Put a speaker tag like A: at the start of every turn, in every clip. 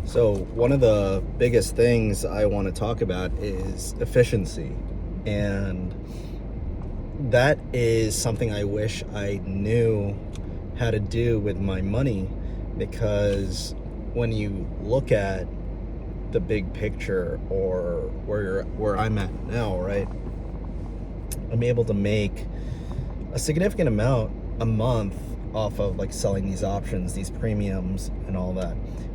A: So one of the biggest things I want to talk about is efficiency. And that is something I wish I knew how to do with my money, because when you look at the big picture, or where I'm at now, right? I'm able to make a significant amount a month off of like selling these options, these premiums and all that.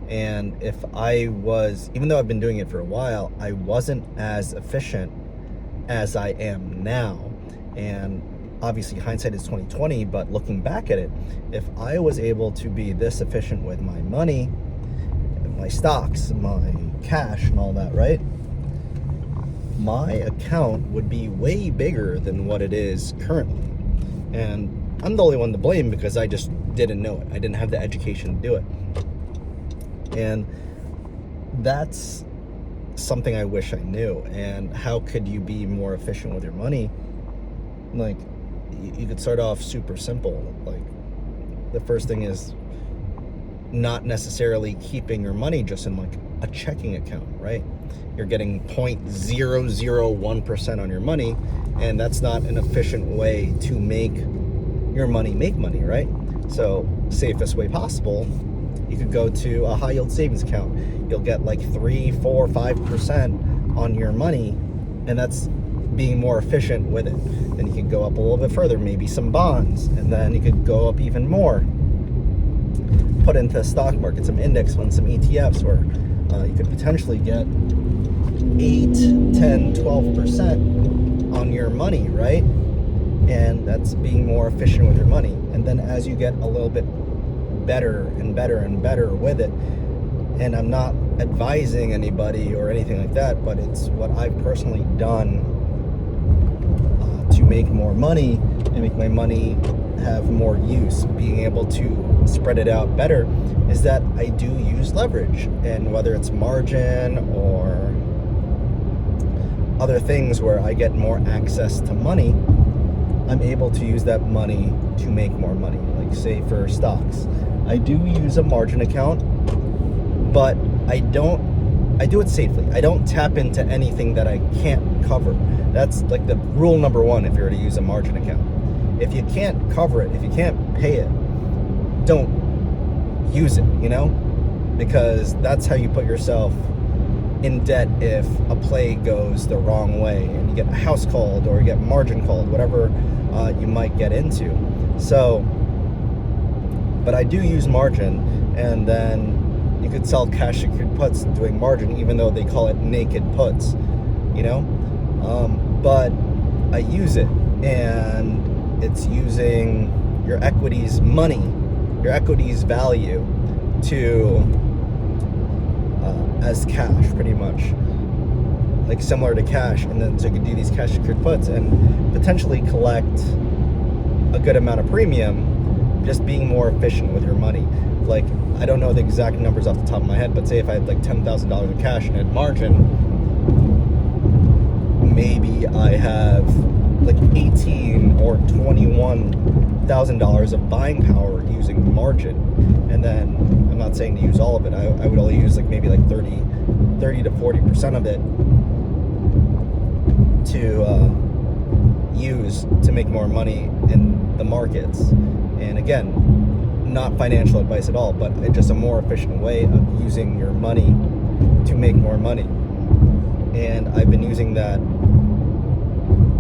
A: And if I was, even though I've been doing it for a while, I wasn't as efficient as I am now. And obviously hindsight is 2020, but looking back at it, if I was able to be this efficient with my money, my stocks, my cash and all that, right? My account would be way bigger than what it is currently. And I'm the only one to blame because I just didn't know it. I didn't have the education to do it. And that's something I wish I knew. And how could you be more efficient with your money? Like, you could start off super simple. Like, the first thing is not necessarily keeping your money just in like a checking account, right? You're getting 0.001% on your money, and that's not an efficient way to make your money make money, right? So safest way possible, you could go to a high yield savings account. You'll get like 3, 4, 5% on your money, and that's being more efficient with it. Then you could go up a little bit further, maybe some bonds, and then you could go up even more. Put into the stock market, some index funds, some ETFs, where you could potentially get 8, 10, 12% on your money, right? And that's being more efficient with your money. And then as you get a little bit better and better and better with it, and I'm not advising anybody or anything like that, but it's what I've personally done to make more money and make my money have more use, being able to spread it out better, is that I do use leverage. And whether it's margin or other things where I get more access to money, I'm able to use that money to make more money. Like, say for stocks, I do use a margin account, but I do it safely. I don't tap into anything that I can't cover. That's like the rule number one if you're to use a margin account. If you can't cover it, if you can't pay it, don't use it, because that's how you put yourself in debt if a play goes the wrong way and you get a house called or you get margin called, whatever you might get into. So, but I do use margin, and then you could sell cash secured puts doing margin, even though they call it naked puts, but I use it, and it's using your equity's money, your equity's value to as cash, pretty much, like similar to cash. And then so you can do these cash secured puts and potentially collect a good amount of premium, just being more efficient with your money. Like, I don't know the exact numbers off the top of my head, but say if I had like $10,000 of cash and had margin, maybe I have like $18,000 or $21,000 of buying power using margin. And then I'm not saying to use all of it. I would only use like maybe like 30 to 40% of it to use to make more money in the markets. And again, not financial advice at all, but it's just a more efficient way of using your money to make more money. And I've been using that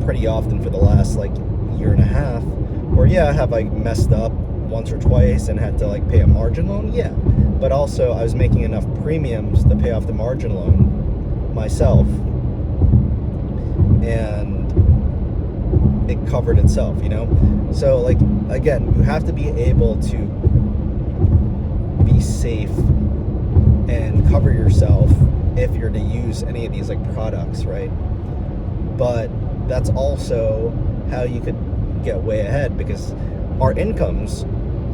A: pretty often for the last like year and a half, where have I messed up once or twice and had to like pay a margin loan? Yeah. But also I was making enough premiums to pay off the margin loan myself, and it covered itself, So like, again, you have to be able to be safe and cover yourself if you're to use any of these like products, right? But that's also how you could get way ahead, because our incomes,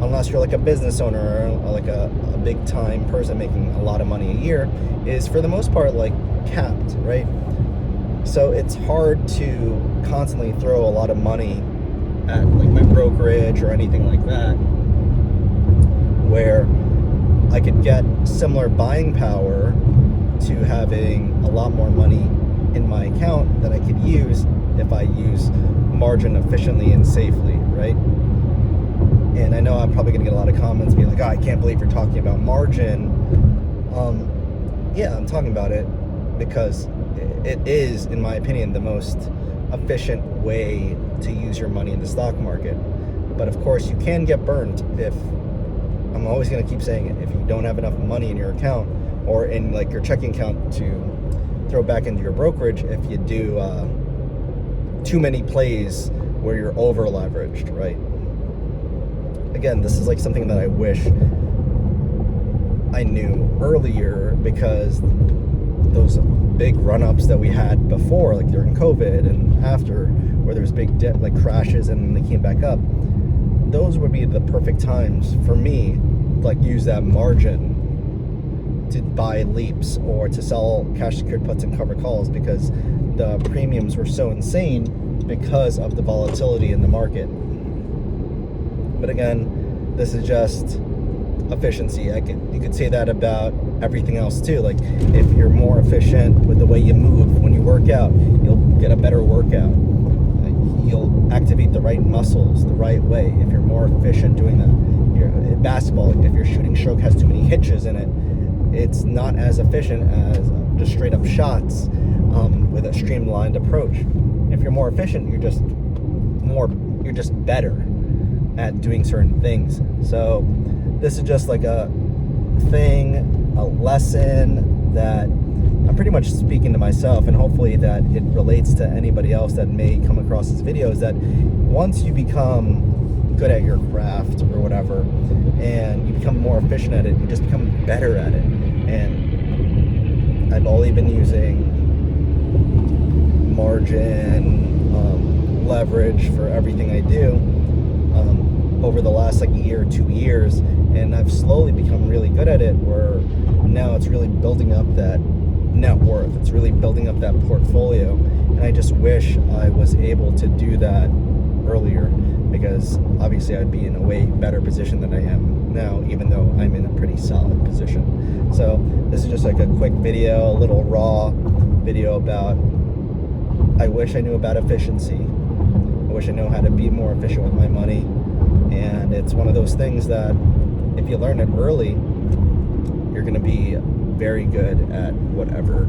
A: unless you're like a business owner or like a big time person making a lot of money a year, is for the most part like capped, right? So it's hard to constantly throw a lot of money at like my brokerage or anything like that, where I could get similar buying power to having a lot more money in my account that I could use if I use margin efficiently and safely, right? And I know I'm probably going to get a lot of comments being like, oh, I can't believe you're talking about margin. Yeah, I'm talking about it because it is, in my opinion, the most efficient way to use your money in the stock market. But of course, you can get burned if, I'm always going to keep saying it, if you don't have enough money in your account or in like your checking account to throw back into your brokerage if you do too many plays where you're over leveraged, right? Again, this is like something that I wish I knew earlier, because those big run-ups that we had before, like during COVID and after, where there was big dip, like crashes and they came back up, those would be the perfect times for me to like use that margin to buy leaps or to sell cash secured puts and cover calls, because the premiums were so insane because of the volatility in the market. But again, this is just efficiency. You could say that about everything else too. Like if you're more efficient with the way you move when you work out, you'll get a better workout. You'll activate the right muscles the right way if you're more efficient doing that. Basketball, if your shooting stroke has too many hitches in it, it's not as efficient as just straight up shots with a streamlined approach. If you're more efficient, you're just better at doing certain things. So this is just like a thing, a lesson that I'm pretty much speaking to myself, and hopefully that it relates to anybody else that may come across this video, is that once you become good at your craft or whatever, and you become more efficient at it, you just become better at it. And I've only been using margin, leverage for everything I do over the last like year or 2 years, and I've slowly become really good at it, where now it's really building up that net worth, it's really building up that portfolio. And I just wish I was able to do that earlier, because obviously I'd be in a way better position than I am now, even though I'm in a pretty solid position. So this is just like a quick video, a little raw video about, I wish I knew about efficiency. I wish I knew how to be more efficient with my money. And it's one of those things that if you learn it early, you're going to be very good at whatever